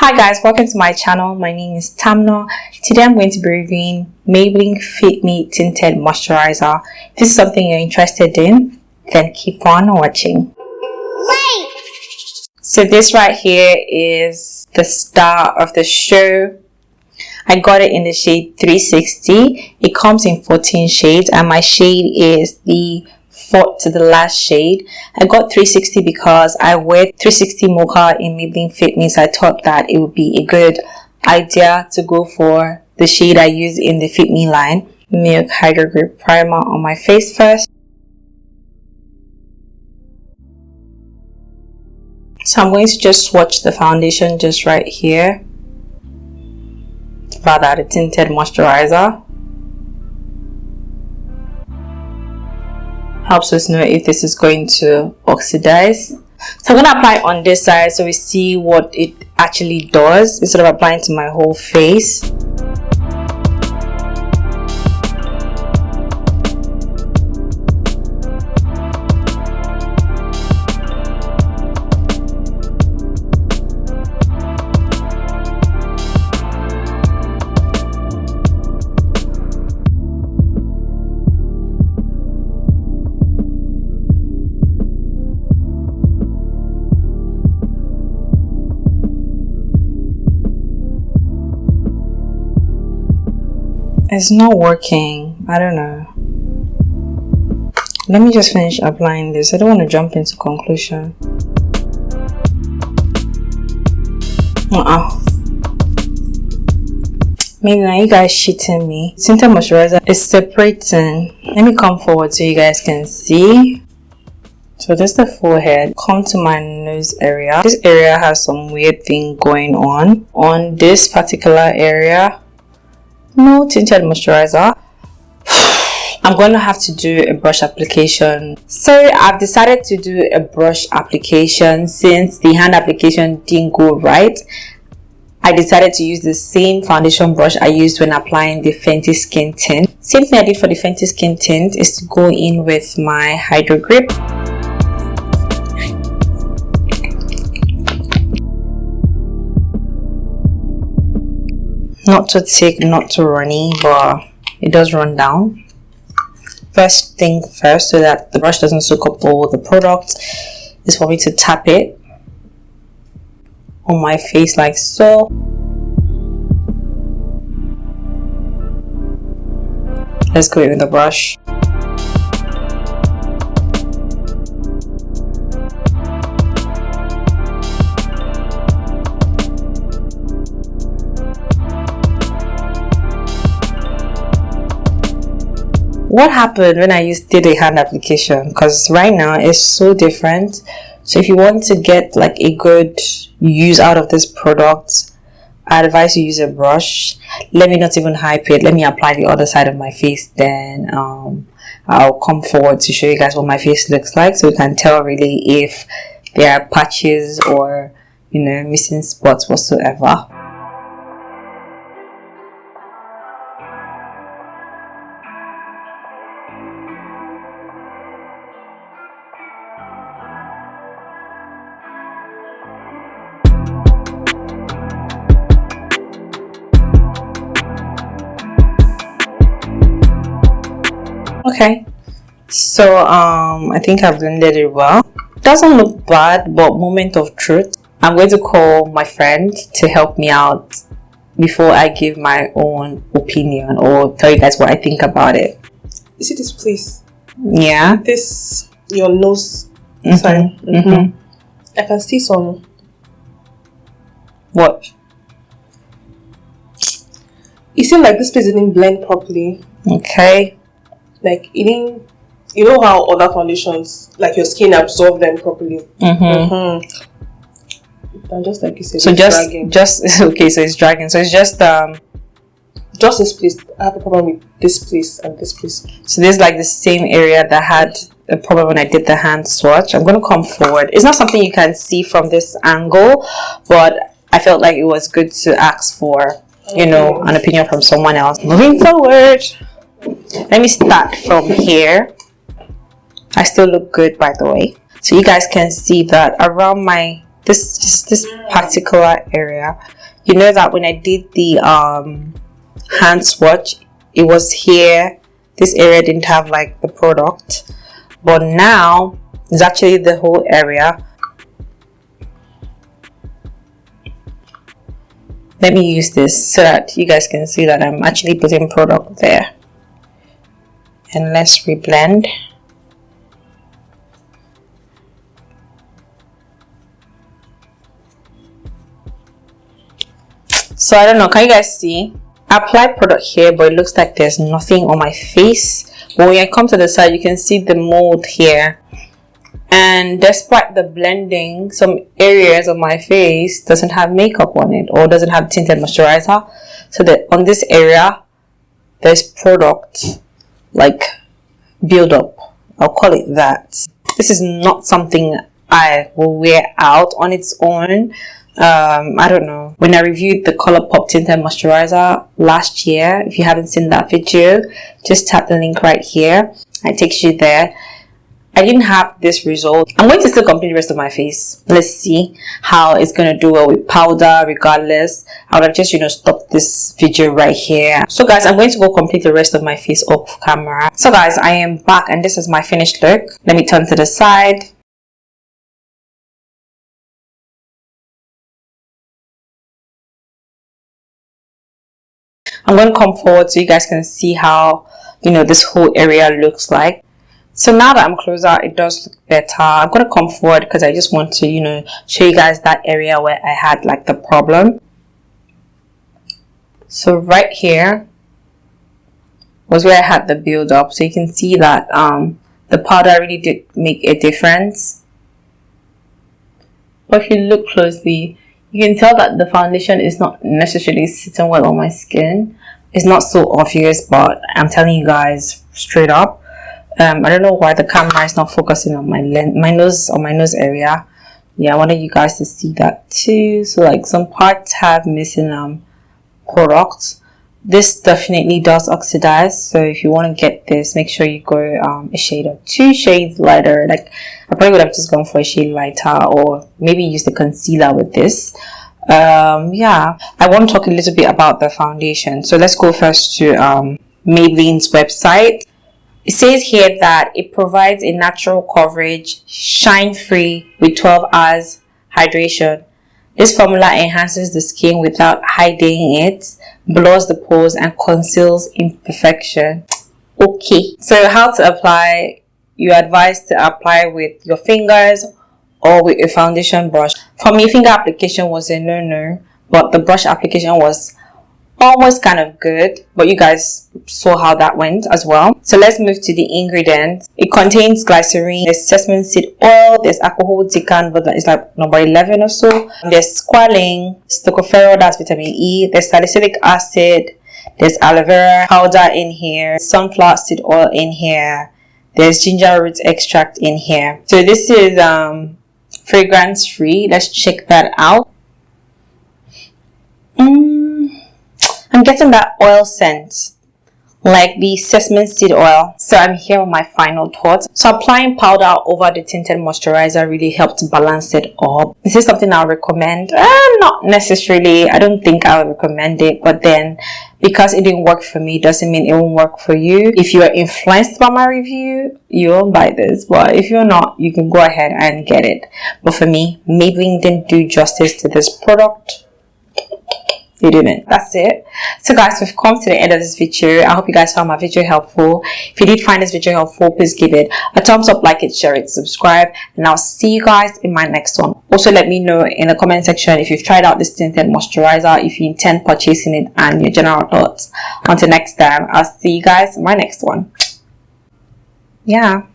Hi guys, welcome to my channel. My name is Tamna. Today I'm going to be reviewing Maybelline Fit Me Tinted Moisturizer. If this is something you're interested in, then keep on watching. Wait! So this right here is the star of the show. I got it in the shade 360. It comes in 14 shades and my shade is the fourth to the last shade. I got 360 because I wear 360 Mocha in Maybelline Fit Me, so I thought that it would be a good idea to go for the shade I use in the Fit Me line. Milk Hydro Grip Primer on my face first. So I'm going to just swatch the foundation just right here. Rather, the tinted moisturizer. Helps us know if this is going to oxidize. So I'm going to apply on this side so we see what it actually does instead of applying to my whole face. It's not working. I don't know. Let me just finish applying this. I don't want to jump into conclusion. Maybe now you guys cheating me. Tinted moisturizer is separating. Let me come forward so you guys can see. So this is the forehead. Come to my nose area. This area has some weird thing going on. On this particular area, no tinted moisturizer. I'm going to have to do a brush application. So I've decided to do a brush application since the hand application didn't go right. I decided to use the same foundation brush I used when applying the Fenty skin tint. Same thing I did for the Fenty skin tint is to go in with my Hydro Grip. Not too thick, not too runny, but it does run down. First thing first, so that the brush doesn't soak up all the product, is for me to tap it on my face like so. Let's go in with the brush. What happened when I did a hand application? Because right now it's so different. So if you want to get like a good use out of this product, I advise you use a brush. Let me not even hype it. Let me apply the other side of my face. Then I'll come forward to show you guys what my face looks like, so you can tell really if there are patches or, you know, missing spots whatsoever. Okay, so I think I've blended it well. Doesn't look bad, but moment of truth, I'm going to call my friend to help me out before I give my own opinion or tell you guys what I think about it. You see this, please? Yeah. This, your nose side. I can see some. What? It seems like this place didn't blend properly. Okay. Like it didn't. You know how other foundations, like your skin, absorb them properly. And just like you said, so just okay. So it's dragging. So it's just this place. I have a problem with this place and this place. So this is like the same area that had a problem when I did the hand swatch. I'm going to come forward. It's not something you can see from this angle, but I felt like it was good to ask for, you know, an opinion from someone else. Moving forward, let me start from here. I still look good, by the way. So you guys can see that around my this particular area. You know that when I did the hand swatch, it was here. This area didn't have like the product, but now it's actually the whole area. Let me use this so that you guys can see that I'm actually putting product there. And let's reblend. So I don't know, can you guys see? I applied product here, but it looks like there's nothing on my face. But when I come to the side, you can see the mold here. And despite the blending, some areas of my face doesn't have makeup on it or doesn't have tinted moisturizer. So that on this area, there's product like build up. I'll call it that. This is not something I will wear out on its own. I don't know. When I reviewed the Colourpop tinted moisturizer last year, if you haven't seen that video, just tap the link right here. It takes you there. I didn't have this result. I'm going to still complete the rest of my face. Let's see how it's going to do well with powder. Regardless, I would have just, stopped this video right here. So guys, I'm going to go complete the rest of my face off camera. So guys, I am back and this is my finished look. Let me turn to the side. I'm going to come forward so you guys can see how, this whole area looks like. So now that I'm closer, it does look better. I'm going to come forward because I just want to, show you guys that area where I had like the problem. So right here was where I had the build up. So you can see that the powder really did make a difference. But if you look closely, you can tell that the foundation is not necessarily sitting well on my skin. It's not so obvious, but I'm telling you guys straight up. I don't know why the camera is not focusing on my nose area. Yeah, I wanted you guys to see that too. So like some parts have missing products. This definitely does oxidize. So if you want to get this, make sure you go a shade or 2 shades lighter. Like I probably would have just gone for a shade lighter or maybe use the concealer with this. Yeah, I want to talk a little bit about the foundation. So let's go first to Maybelline's website. It says here that it provides a natural coverage, shine free with 12 hours hydration. This formula enhances the skin without hiding it, blurs the pores and conceals imperfection. Okay, so how to apply? You're advised to apply with your fingers or with a foundation brush. For me, finger application was a no-no, but the brush application was almost kind of good, but you guys saw how that went as well. So let's move to the ingredients. It contains glycerin, there's sesame seed oil, there's alcohol decant, but that is like number 11 or so. There's squalene, tocopherol, that's vitamin E, there's salicylic acid, there's aloe vera powder in here, sunflower seed oil in here, there's ginger root extract in here. So this is fragrance free. Let's check that out. I'm getting that oil scent, like the sesame seed oil. So I'm here with my final thoughts. So applying powder over the tinted moisturizer really helped balance it up. This is something I'll recommend. Not necessarily. I don't think I would recommend it, but then because it didn't work for me doesn't mean it won't work for you. If you are influenced by my review, you won't buy this, but if you're not, you can go ahead and get it. But for me, Maybelline didn't do justice to this product. They didn't. That's it. So guys, we've come to the end of this video. I hope you guys found my video helpful. If you did find this video helpful, please give it a thumbs up, like it, share it, subscribe, and I'll see you guys in my next one. Also, let me know in the comment section if you've tried out this tinted moisturizer, if you intend purchasing it, and your general thoughts. Until next time, I'll see you guys in my next one. Yeah.